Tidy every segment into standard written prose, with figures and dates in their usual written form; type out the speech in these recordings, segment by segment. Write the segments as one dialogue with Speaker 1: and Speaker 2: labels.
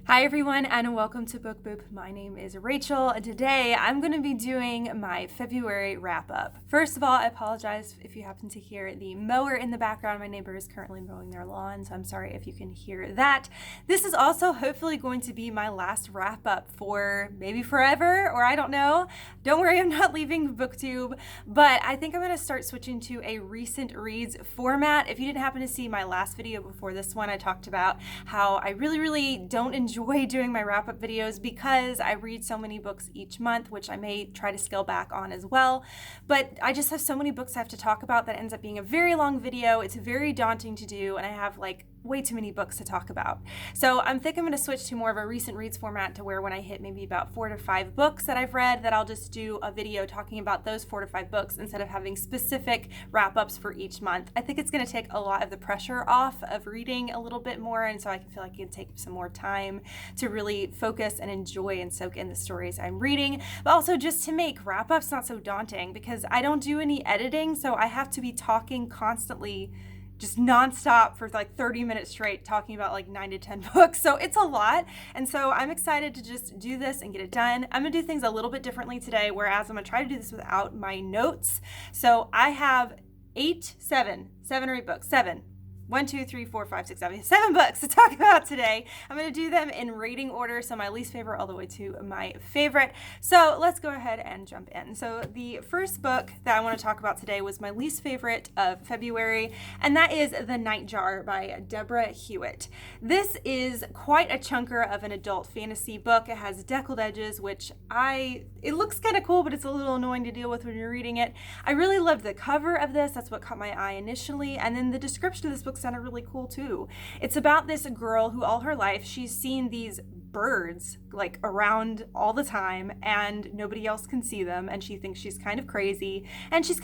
Speaker 1: Hi everyone and welcome to Book Boop. My name is Rachel and today I'm going to be doing my February wrap up. First of all, I apologize if you happen to hear the mower in the background. My neighbor is currently mowing their lawn, so I'm sorry if you can hear that. This is also hopefully going to be my last wrap up for maybe forever, or I don't know. Don't worry, I'm not leaving BookTube, but I think I'm going to start switching to a recent reads format. If you didn't happen to see my last video before this one, I talked about how I really don't enjoy doing my wrap-up videos because I read so many books each month, which I may try to scale back on as well. But I just have so many books I have to talk about that ends up being a very long video. It's very daunting to do, and I have like way too many books to talk about. So I think I'm going to switch to more of a recent reads format to where when I hit maybe about 4 to 5 books that I've read, that I'll just do a video talking about those 4 to 5 books instead of having specific wrap-ups for each month. I think it's going to take a lot of the pressure off of reading a little bit more, and so I can feel like it can take some more time to really focus and enjoy and soak in the stories I'm reading, but also just to make wrap-ups not so daunting because I don't do any editing, so I have to be talking constantly, just nonstop for like 30 minutes straight, talking about like 9 to 10 books. So it's a lot. And so I'm excited to just do this and get it done. I'm gonna do things a little bit differently today, whereas I'm gonna try to do this without my notes. So I have 7 or 8 books, 7 books to talk about today. I'm going to do them in rating order, so my least favorite all the way to my favorite. So let's go ahead and jump in. So the first book that I want to talk about today was my least favorite of February, and that is The Nightjar by Deborah Hewitt. This is quite a chunker of an adult fantasy book. It has deckled edges, which it looks kind of cool, but it's a little annoying to deal with when you're reading it. I really loved the cover of this. That's what caught my eye initially, and then the description of this book sounded really cool too. It's about this girl who all her life she's seen these birds like around all the time and nobody else can see them, and she thinks she's kind of crazy, and she's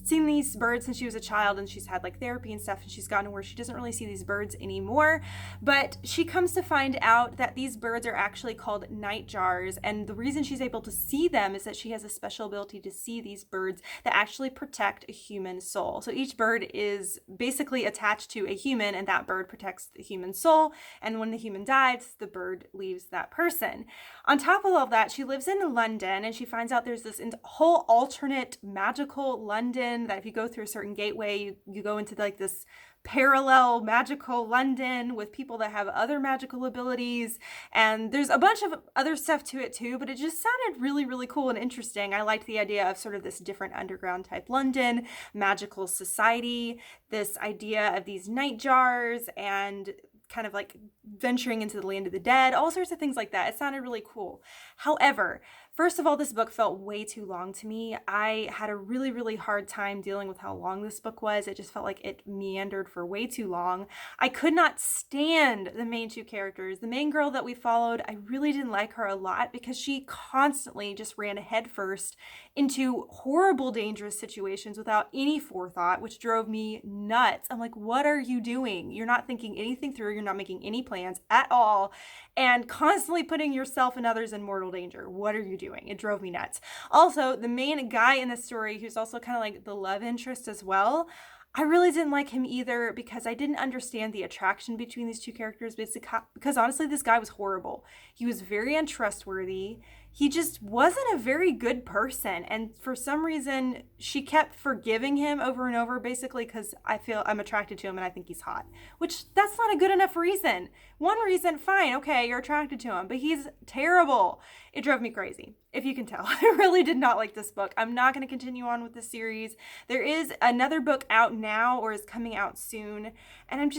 Speaker 1: seen these birds since she was a child, and she's had like therapy and stuff, and she's gotten to where she doesn't really see these birds anymore. But she comes to find out that these birds are actually called nightjars, and the reason she's able to see them is that she has a special ability to see these birds that actually protect a human soul. So each bird is basically attached to a human, and that bird protects the human soul, and when the human dies, the bird leaves that person. On top of all of that, she lives in London, and she finds out there's this whole alternate magical London that if you go through a certain gateway, you go into like this parallel magical London with people that have other magical abilities, and there's a bunch of other stuff to it too, but it just sounded really cool and interesting. I liked the idea of sort of this different underground type London, magical society, this idea of these nightjars, and kind of like venturing into the land of the dead, all sorts of things like that. It sounded really cool. However, first of all, this book felt way too long to me. I had a really hard time dealing with how long this book was. It just felt like it meandered for way too long. I could not stand the main 2 characters. The main girl that we followed, I really didn't like her a lot because she constantly just ran headfirst into horrible, dangerous situations without any forethought, which drove me nuts. I'm like, what are you doing? You're not thinking anything through. You're not making any plans at all, and constantly putting yourself and others in mortal danger. What are you doing? It drove me nuts. Also, the main guy in the story, who's also kind of like the love interest as well, I really didn't like him either because I didn't understand the attraction between these 2 characters, because honestly, this guy was horrible. He was very untrustworthy. He just wasn't a very good person, and for some reason she kept forgiving him over and over, basically because I feel I'm attracted to him and I think he's hot, which that's not a good enough reason. One reason, fine, okay, you're attracted to him, but he's terrible. It drove me crazy, if you can tell. I really did not like this book. I'm not going to continue on with the series. There is another book out now, or is coming out soon, and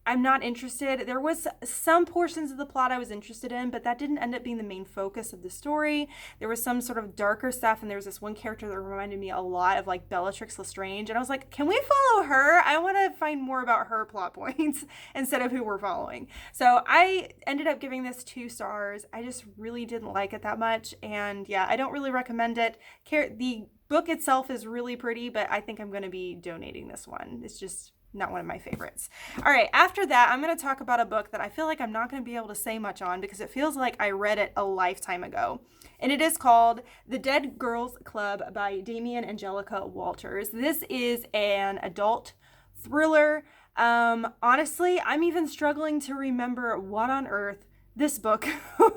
Speaker 1: I'm not interested. There was some portions of the plot I was interested in, but that didn't end up being the main focus of the story. There was some sort of darker stuff, and there was this one character that reminded me a lot of like Bellatrix Lestrange, and I was like, can we follow her? I want to find more about her plot points instead of who we're following. So I ended up giving this 2 stars. I just really didn't like it that much, and yeah, I don't really recommend it. The book itself is really pretty, but I think I'm going to be donating this one. It's just not one of my favorites. All right, after that, I'm going to talk about a book that I feel like I'm not going to be able to say much on because it feels like I read it a lifetime ago. And it is called The Dead Girls Club by Damien Angelica Walters. This is an adult thriller. Honestly, I'm even struggling to remember what on earth this book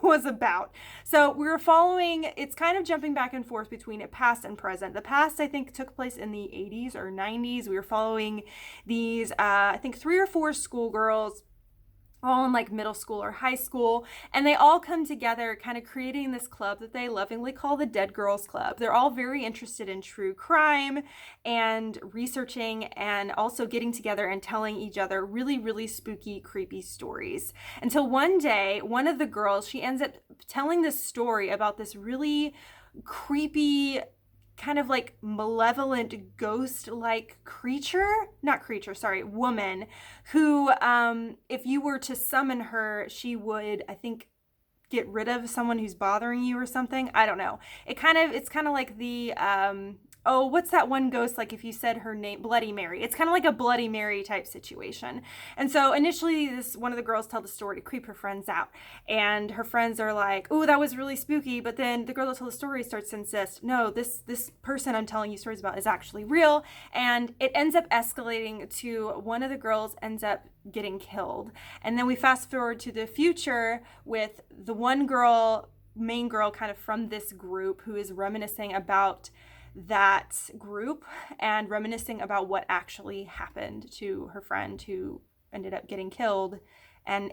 Speaker 1: was about. So we were following, it's kind of jumping back and forth between past and present. The past, I think, took place in the 80s or 90s. We were following these, I think, 3 or 4 schoolgirls, all in like middle school or high school, and they all come together kind of creating this club that they lovingly call the Dead Girls Club. They're all very interested in true crime and researching and also getting together and telling each other really, really spooky, creepy stories. Until one day, one of the girls, she ends up telling this story about this really creepy, kind of like malevolent ghost-like woman who, if you were to summon her, she would, I think, get rid of someone who's bothering you or something. I don't know. It's kind of like the, oh, what's that one ghost, like if you said her name, Bloody Mary. It's kind of like a Bloody Mary type situation. And so initially one of the girls tell the story to creep her friends out. And her friends are like, oh, that was really spooky. But then the girl that told the story starts to insist, no, this person I'm telling you stories about is actually real. And it ends up escalating to one of the girls ends up getting killed. And then we fast forward to the future with the one girl, main girl kind of from this group, who is reminiscing about that group and reminiscing about what actually happened to her friend who ended up getting killed. And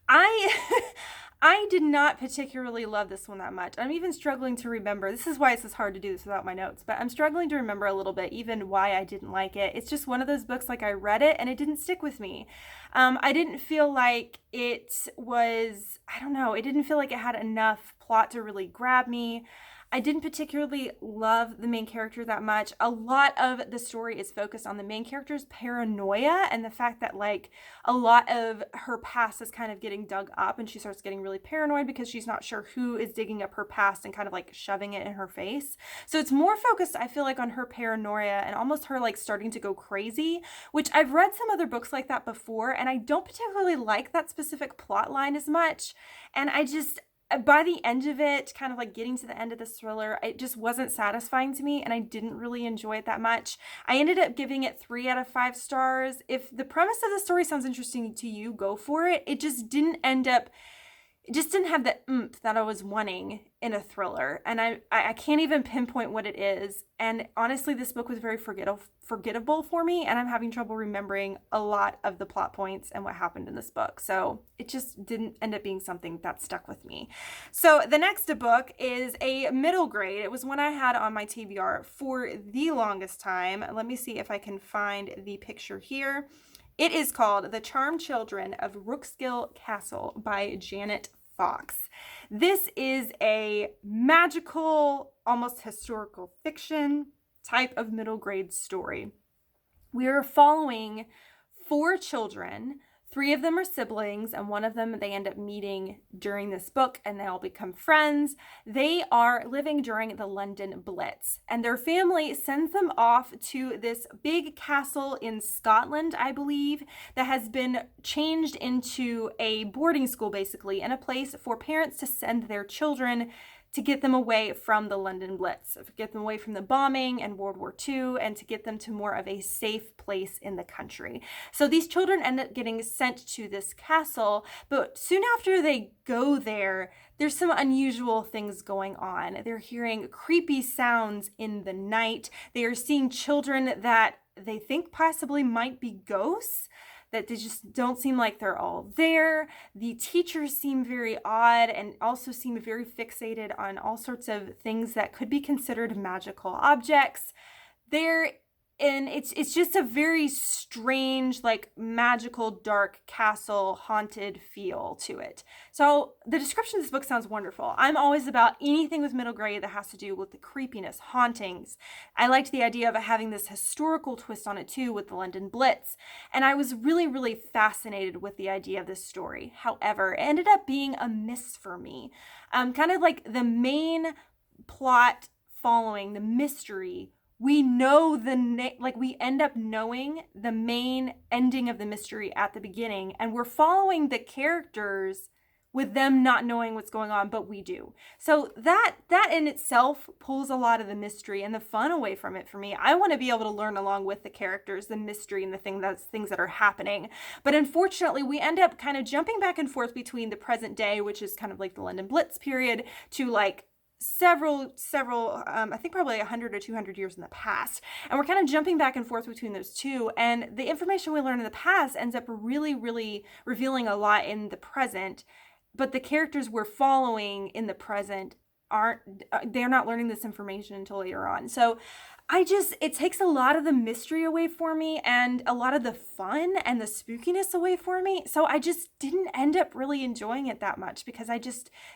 Speaker 1: I did not particularly love this one that much. I'm even struggling to remember. This is why it's hard to do this without my notes, but I'm struggling to remember a little bit even why I didn't like it. It's just one of those books, like I read it and it didn't stick with me. I didn't feel like it was, I don't know, it didn't feel like it had enough plot to really grab me. I didn't particularly love the main character that much. A lot of the story is focused on the main character's paranoia and the fact that like a lot of her past is kind of getting dug up and she starts getting really paranoid because she's not sure who is digging up her past and kind of like shoving it in her face. So it's more focused, I feel like, on her paranoia and almost her like starting to go crazy, which I've read some other books like that before and I don't particularly like that specific plot line as much. And by the end of it, kind of like getting to the end of this thriller, it just wasn't satisfying to me and I didn't really enjoy it that much. I ended up giving it 3 out of 5 stars. If the premise of the story sounds interesting to you, go for it. It just didn't have the oomph that I was wanting in a thriller. And I can't even pinpoint what it is. And honestly, this book was very forgettable for me. And I'm having trouble remembering a lot of the plot points and what happened in this book. So it just didn't end up being something that stuck with me. So the next book is a middle grade. It was one I had on my TBR for the longest time. Let me see if I can find the picture here. It is called The Charmed Children of Rookskill Castle by Janet Fox. This is a magical, almost historical fiction type of middle grade story. We are following 4 children. 3 of them are siblings, and one of them they end up meeting during this book, and they all become friends. They are living during the London Blitz, and their family sends them off to this big castle in Scotland, I believe, that has been changed into a boarding school, basically, and a place for parents to send their children to get them away from the London Blitz, to get them away from the bombing and World War II, and to get them to more of a safe place in the country. So these children end up getting sent to this castle, but soon after they go there, there's some unusual things going on. They're hearing creepy sounds in the night. They are seeing children that they think possibly might be ghosts, that they just don't seem like they're all there. The teachers seem very odd and also seem very fixated on all sorts of things that could be considered magical objects. It's just a very strange, like magical, dark castle, haunted feel to it. So the description of this book sounds wonderful. I'm always about anything with middle grade that has to do with the creepiness, hauntings. I liked the idea of it having this historical twist on it too with the London Blitz. And I was really, really fascinated with the idea of this story. However, it ended up being a miss for me. Kind of like the main plot following the mystery, we know we end up knowing the main ending of the mystery at the beginning, and we're following the characters with them not knowing what's going on, but we do. So that in itself pulls a lot of the mystery and the fun away from it for me. I want to be able to learn along with the characters, the mystery and the things that are happening. But unfortunately, we end up kind of jumping back and forth between the present day, which is kind of like the London Blitz period, to like several I think probably 100 or 200 years in the past, and we're kind of jumping back and forth between those two, and the information we learn in the past ends up really revealing a lot in the present, but the characters we're following in the present they're not learning this information until later on. So it takes a lot of the mystery away for me and a lot of the fun and the spookiness away for me. So I just didn't end up really enjoying it that much because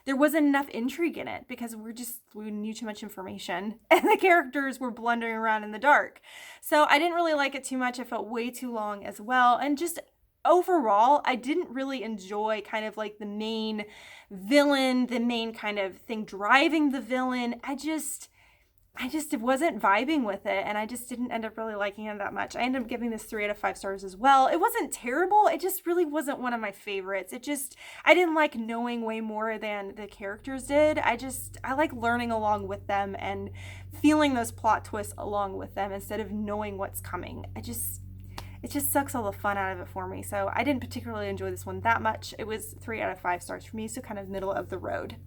Speaker 1: there wasn't enough intrigue in it because we knew too much information and the characters were blundering around in the dark. So I didn't really like it too much. I felt way too long as well. And just overall, I didn't really enjoy kind of like the main villain, the main kind of thing driving the villain. I just wasn't vibing with it, and I just didn't end up really liking it that much. I ended up giving this 3 out of 5 stars as well. It wasn't terrible. It just really wasn't one of my favorites. I didn't like knowing way more than the characters did. I like learning along with them and feeling those plot twists along with them instead of knowing what's coming. It just sucks all the fun out of it for me. So I didn't particularly enjoy this one that much. It was 3 out of 5 stars for me, so kind of middle of the road.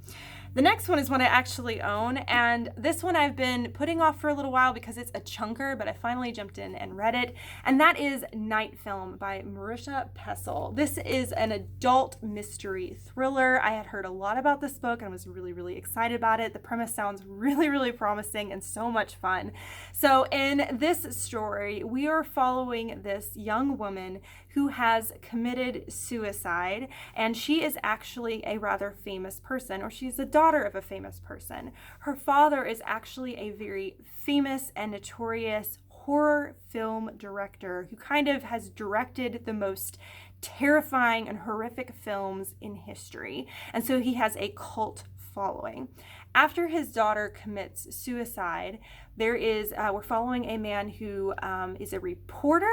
Speaker 1: The next one is one I actually own, and this one I've been putting off for a little while because it's a chunker, but I finally jumped in and read it, and that is Night Film by Marisha Pessl. This is an adult mystery thriller. I had heard a lot about this book and was really excited about it. The premise sounds really promising and so much fun. So in this story, we are following this young woman who has committed suicide, and she is actually a rather famous person, or she's the daughter of a famous person. Her father is actually a very famous and notorious horror film director who kind of has directed the most terrifying and horrific films in history, and so he has a cult following. After his daughter commits suicide, we're following a man who is a reporter.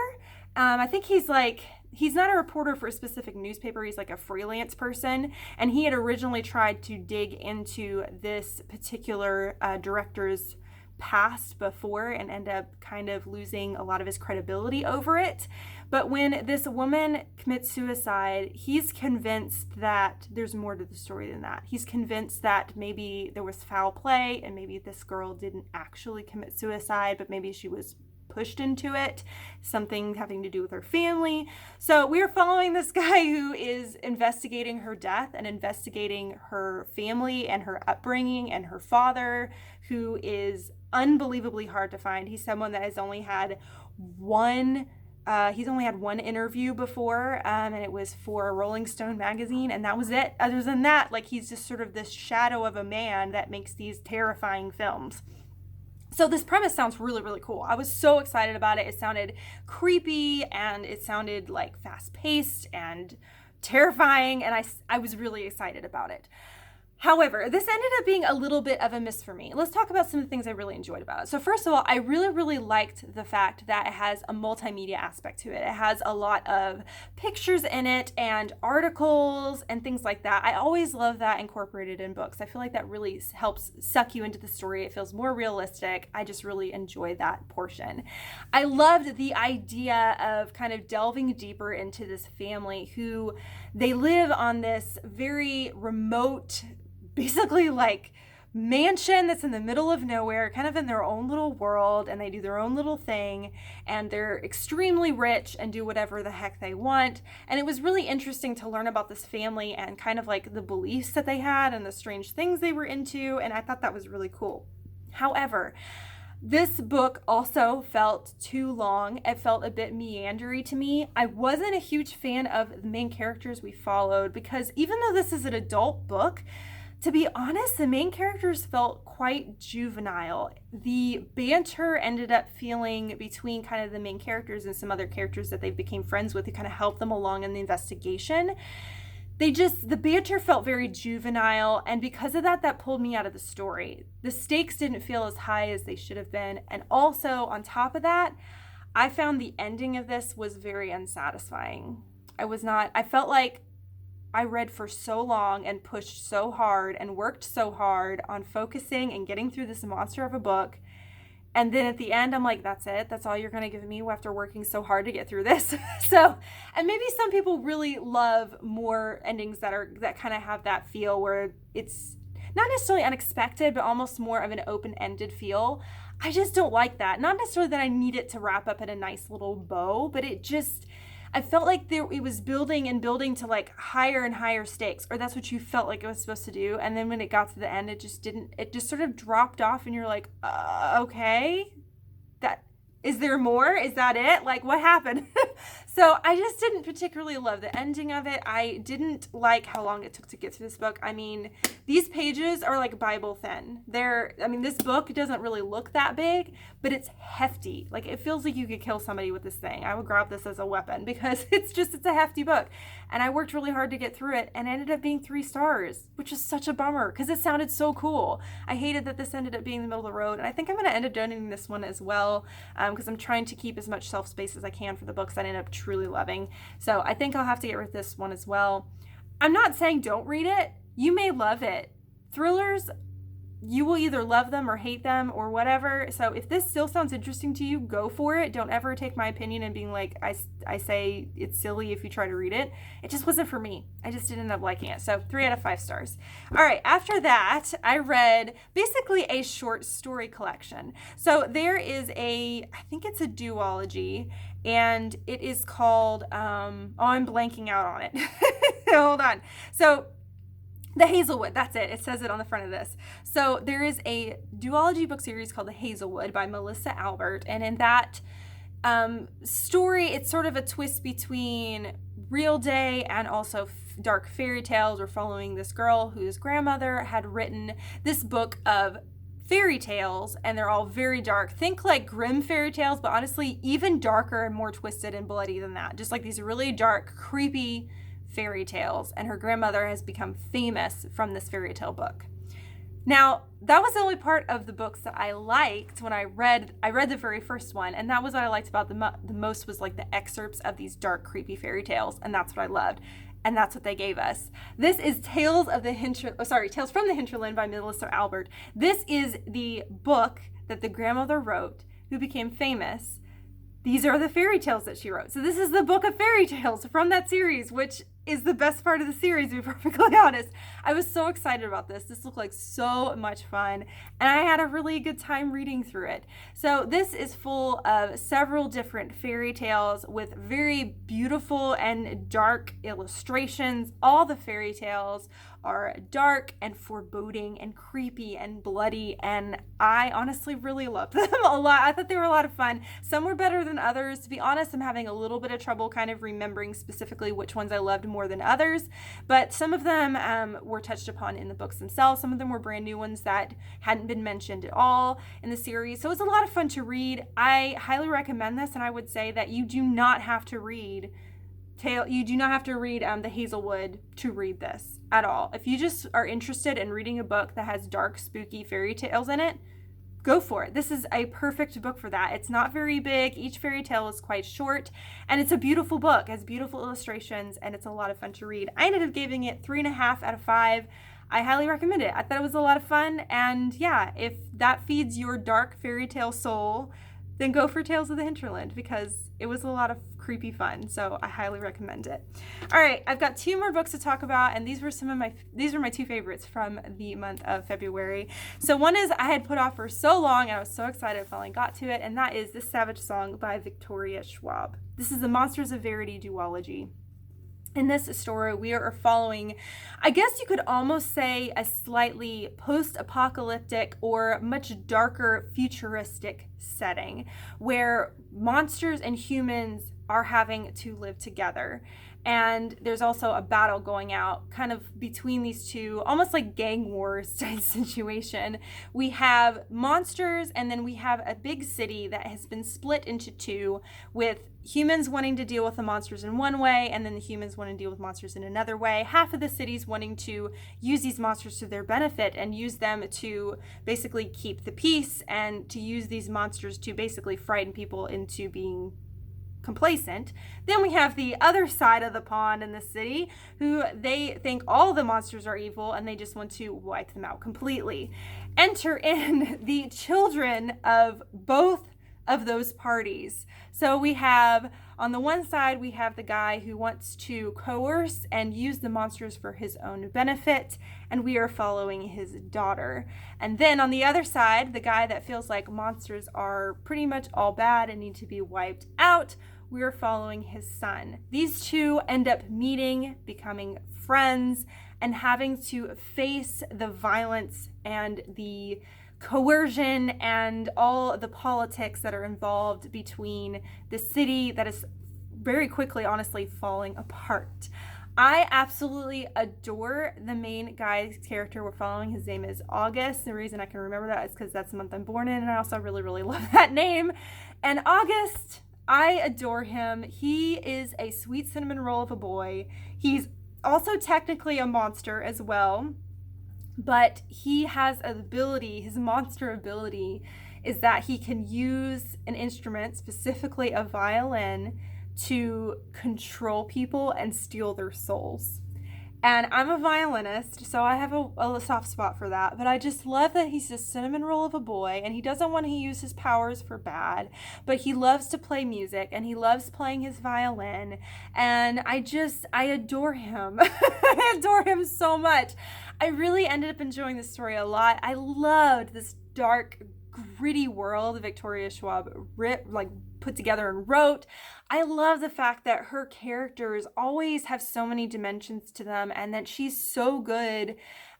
Speaker 1: I think he's not a reporter for a specific newspaper. He's like a freelance person. And he had originally tried to dig into this particular director's past before and end up kind of losing a lot of his credibility over it. But when this woman commits suicide, he's convinced that there's more to the story than that. He's convinced that maybe there was foul play and maybe this girl didn't actually commit suicide, but maybe she was pushed into it, something having to do with her family. So we're following this guy who is investigating her death and investigating her family and her upbringing and her father, who is unbelievably hard to find. He's someone that has only had one interview before, and it was for a Rolling Stone magazine, and that was it. Other than that, he's just sort of this shadow of a man that makes these terrifying films. So this premise sounds really cool. I was so excited about it. It sounded creepy and it sounded like fast-paced and terrifying, and I was really excited about it. However, this ended up being a little bit of a miss for me. Let's talk about some of the things I really enjoyed about it. So first of all, I really liked the fact that it has a multimedia aspect to it. It has a lot of pictures in it and articles and things like that. I always love that incorporated in books. I feel like that really helps suck you into the story. It feels more realistic. I just really enjoy that portion. I loved the idea of kind of delving deeper into this family who they live on this very remote, basically mansion that's in the middle of nowhere, kind of in their own little world, and they do their own little thing, and they're extremely rich and do whatever the heck they want. And it was really interesting to learn about this family and kind of the beliefs that they had and the strange things they were into, and I thought that was really cool. However, this book also felt too long. It felt a bit meandery to me. I wasn't a huge fan of the main characters we followed because even though this is an adult book, to be honest, the main characters felt quite juvenile. The banter ended up feeling between kind of the main characters and some other characters that they became friends with to kind of help them along in the investigation. The banter felt very juvenile, and because of that pulled me out of the story. The stakes didn't feel as high as they should have been, and also on top of that, I found the ending of this was very unsatisfying. I felt like I read for so long and pushed so hard and worked so hard on focusing and getting through this monster of a book. And then at the end, I'm like, that's it? That's all you're going to give me after working so hard to get through this? So, and maybe some people really love more endings that kind of have that feel where it's not necessarily unexpected, but almost more of an open-ended feel. I just don't like that. Not necessarily that I need it to wrap up in a nice little bow, but I felt like it was building and building to like higher and higher stakes, or that's what you felt like it was supposed to do. And then when it got to the end, it just sort of dropped off, and you're like, okay, is there more? Is that it? Like, what happened? So I just didn't particularly love the ending of it. I didn't like how long it took to get through this book. I mean, these pages are like Bible thin. This book doesn't really look that big, but it's hefty. Like, it feels like you could kill somebody with this thing. I would grab this as a weapon because it's a hefty book. And I worked really hard to get through it, and it ended up being 3 stars, which is such a bummer because it sounded so cool. I hated that this ended up being in the middle of the road, and I think I'm going to end up donating this one as well because I'm trying to keep as much shelf space as I can for the books that I end up truly loving. So I think I'll have to get rid of this one as well. I'm not saying don't read it. You may love it. Thrillers, you will either love them or hate them or whatever. So if this still sounds interesting to you, go for it. Don't ever take my opinion and being like, I say it's silly if you try to read it. It just wasn't for me. I just didn't end up liking it. So 3 out of 5 stars. All right. After that, I read basically a short story collection. So there is I think it's a duology, and it is called, I'm blanking out on it. Hold on. So The Hazelwood, that's it. It says it on the front of this. So there is a duology book series called The Hazelwood by Melissa Albert. And in that story, it's sort of a twist between real day and also dark fairy tales. We're following this girl whose grandmother had written this book of fairy tales, and they're all very dark. Think like Grimm fairy tales, but honestly, even darker and more twisted and bloody than that. Just like these really dark, creepy fairy tales, and her grandmother has become famous from this fairy tale book. Now, that was the only part of the books that I liked when I read the very first one, and that was what I liked about the most was like the excerpts of these dark, creepy fairy tales, and that's what I loved. And that's what they gave us. This is Tales from the Hinterland by Melissa Albert. This is the book that the grandmother wrote who became famous. These are the fairy tales that she wrote. So this is the book of fairy tales from that series, which is the best part of the series, to be perfectly honest. I was so excited about this. This looked like so much fun, and I had a really good time reading through it. So this is full of several different fairy tales with very beautiful and dark illustrations. All the fairy tales are dark and foreboding and creepy and bloody, and I honestly really loved them a lot. I thought they were a lot of fun. Some were better than others. To be honest, I'm having a little bit of trouble kind of remembering specifically which ones I loved more than others, but some of them were touched upon in the books themselves. Some of them were brand new ones that hadn't been mentioned at all in the series. So it was a lot of fun to read. I highly recommend this, and I would say that you do not have to read The Hazelwood to read this at all. If you just are interested in reading a book that has dark, spooky fairy tales in it, go for it. This is a perfect book for that. It's not very big. Each fairy tale is quite short, and it's a beautiful book. It has beautiful illustrations, and it's a lot of fun to read. I ended up giving it 3.5 out of 5. I highly recommend it. I thought it was a lot of fun, and yeah, if that feeds your dark fairy tale soul, then go for Tales of the Hinterland, because it was a lot of creepy fun. So I highly recommend it. All right, I've got 2 more books to talk about, and these were my 2 favorites from the month of February. So one is I had put off for so long, and I was so excited I finally got to it, and that is The Savage Song by Victoria Schwab. This is the Monsters of Verity duology. In this story, we are following, I guess you could almost say, a slightly post-apocalyptic or much darker futuristic setting where monsters and humans are having to live together. And there's also a battle going out kind of between these two, almost like gang wars type situation. We have monsters, and then we have a big city that has been split into 2, with humans wanting to deal with the monsters in one way, and then the humans wanting to deal with monsters in another way. Half of the city's wanting to use these monsters to their benefit and use them to basically keep the peace, and to use these monsters to basically frighten people into being complacent. Then we have the other side of the pond in the city, who they think all the monsters are evil and they just want to wipe them out completely. Enter in the children of both of those parties. So we have, on the one side, we have the guy who wants to coerce and use the monsters for his own benefit, and we are following his daughter. And then on the other side, the guy that feels like monsters are pretty much all bad and need to be wiped out, we are following his son. These two end up meeting, becoming friends, and having to face the violence and the coercion and all the politics that are involved between the city that is very quickly, honestly, falling apart. I absolutely adore the main guy's character we're following. His name is August. The reason I can remember that is because that's the month I'm born in, and I also really, really love that name. And August, I adore him. He is a sweet cinnamon roll of a boy. He's also technically a monster as well. But he has an ability, his monster ability is that he can use an instrument, specifically a violin, to control people and steal their souls. And I'm a violinist, so I have a soft spot for that. But I just love that he's a cinnamon roll of a boy, and he doesn't want to use his powers for bad, but he loves to play music, and he loves playing his violin. And I adore him. I adore him so much. I really ended up enjoying this story a lot. I loved this dark, gritty world Victoria Schwab put together and wrote. I love the fact that her characters always have so many dimensions to them, and that she's so good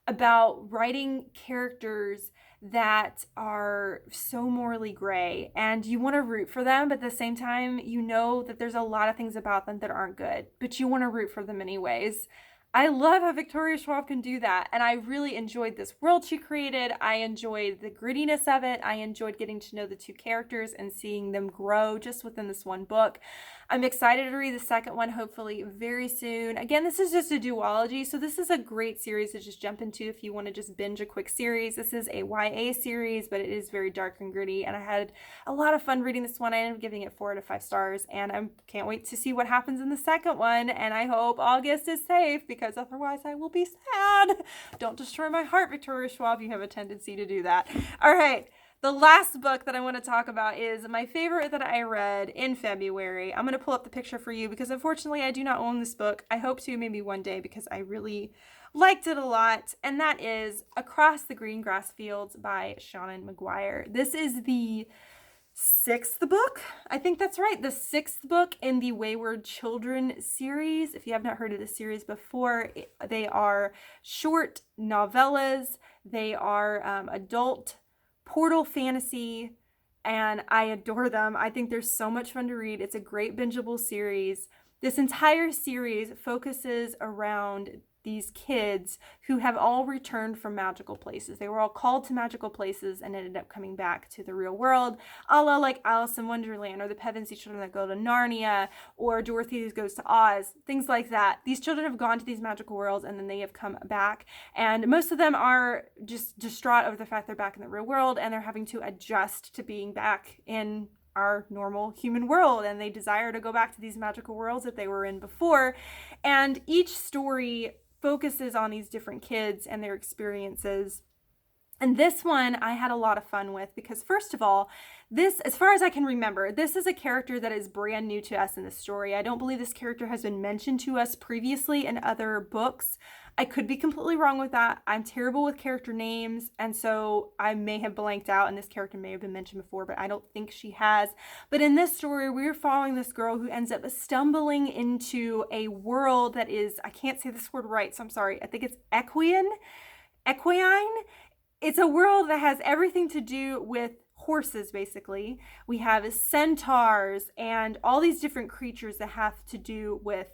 Speaker 1: about writing characters that are so morally gray, and you want to root for them, but at the same time, you know that there's a lot of things about them that aren't good, but you want to root for them anyways. I love how Victoria Schwab can do that, and I really enjoyed this world she created. I enjoyed the grittiness of it. I enjoyed getting to know the two characters and seeing them grow just within this one book. I'm excited to read the second one, hopefully very soon. Again, this is just a duology, so this is a great series to just jump into if you want to just binge a quick series. This is a YA series, but it is very dark and gritty, and I had a lot of fun reading this one. I ended up giving it 4 out of 5 stars, and I can't wait to see what happens in the second one, and I hope August is safe, because otherwise I will be sad. Don't destroy my heart, Victoria Schwab. You have a tendency to do that. All right. The last book that I want to talk about is my favorite that I read in February. I'm going to pull up the picture for you because unfortunately I do not own this book. I hope to maybe one day because I really liked it a lot. And that is Across the Green Grass Fields by Seanan McGuire. This is the 6th book. I think that's right. The 6th book in the Wayward Children series. If you have not heard of this series before, they are short novellas. They are adult portal fantasy, and I adore them. I think they're so much fun to read. It's a great bingeable series. This entire series focuses around these kids who have all returned from magical places. They were all called to magical places and ended up coming back to the real world, a la like Alice in Wonderland, or the Pevensey children that go to Narnia, or Dorothy who goes to Oz, things like that. These children have gone to these magical worlds and then they have come back, and most of them are just distraught over the fact they're back in the real world, and they're having to adjust to being back in our normal human world, and they desire to go back to these magical worlds that they were in before. And each story focuses on these different kids and their experiences. And this one I had a lot of fun with because, first of all, this, as far as I can remember, this is a character that is brand new to us in the story. I don't believe this character has been mentioned to us previously in other books. I could be completely wrong with that. I'm terrible with character names, and so I may have blanked out, and this character may have been mentioned before, but I don't think she has. But in this story, we're following this girl who ends up stumbling into a world that is, I can't say this word right, so I'm sorry. I think it's equine. It's a world that has everything to do with horses, basically. We have centaurs and all these different creatures that have to do with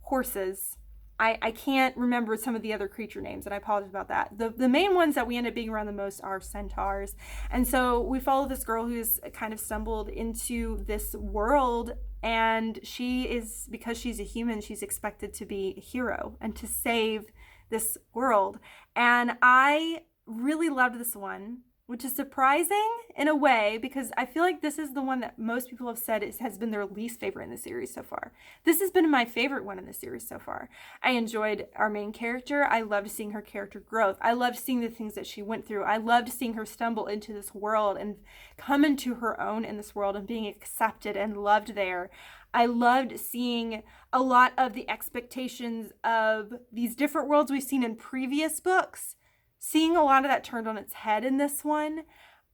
Speaker 1: horses. I can't remember some of the other creature names, and I apologize about that. The main ones that we end up being around the most are centaurs. And so we follow this girl who's kind of stumbled into this world, and she is, because she's a human, she's expected to be a hero and to save this world. And I really loved this one. which is surprising in a way because I feel like this is the one that most people have said has been their least favorite in the series so far. This has been my favorite one in the series so far. I enjoyed our main character. I loved seeing her character growth. I loved seeing the things that she went through. I loved seeing her stumble into this world and come into her own in this world and being accepted and loved there. I loved seeing a lot of the expectations of these different worlds we've seen in previous books. Seeing a lot of that turned on its head in this one.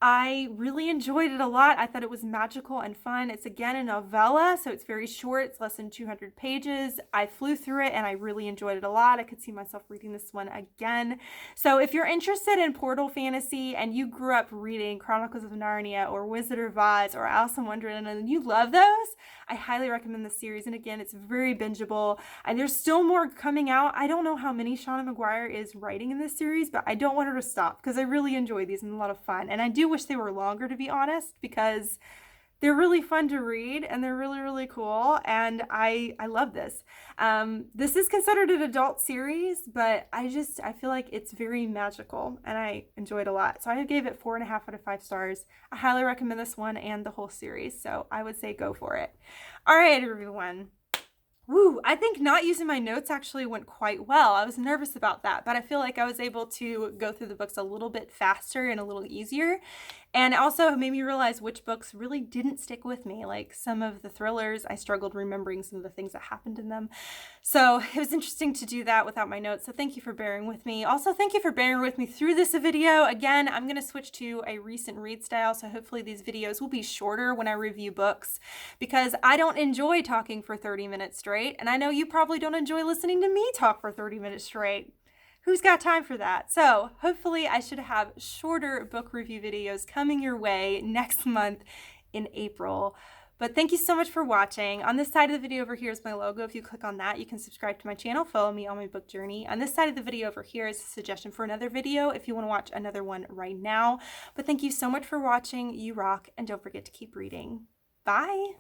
Speaker 1: I really enjoyed it a lot. I thought it was magical and fun. It's again a novella, so it's very short. It's less than 200 pages. I flew through it and I really enjoyed it a lot. I could see myself reading this one again. So if you're interested in portal fantasy and you grew up reading Chronicles of Narnia or Wizard of Oz or Alice in Wonderland and you love those, I highly recommend this series. And again, it's very bingeable. And there's still more coming out. I don't know how many Seanan McGuire is writing in this series, but I don't want her to stop because I really enjoy these and a lot of fun. And I do wish they were longer, to be honest, because they're really fun to read and they're really, really cool. And I love this. This is considered an adult series, but I feel like it's very magical and I enjoyed it a lot. So I gave it 4.5 out of 5 stars. I highly recommend this one and the whole series. So I would say go for it. All right, everyone. Woo, I think not using my notes actually went quite well. I was nervous about that, but I feel like I was able to go through the books a little bit faster and a little easier. And also made me realize which books really didn't stick with me. Like some of the thrillers, I struggled remembering some of the things that happened in them. So it was interesting to do that without my notes. So thank you for bearing with me. Also, thank you for bearing with me through this video. Again, I'm going to switch to a recent read style. So hopefully these videos will be shorter when I review books because I don't enjoy talking for 30 minutes straight. And I know you probably don't enjoy listening to me talk for 30 minutes straight. Who's got time for that? So hopefully I should have shorter book review videos coming your way next month in April. But thank you so much for watching. On this side of the video over here is my logo. If you click on that, you can subscribe to my channel, follow me on my book journey. On this side of the video over here is a suggestion for another video if you want to watch another one right now. But thank you so much for watching. You rock, and don't forget to keep reading. Bye.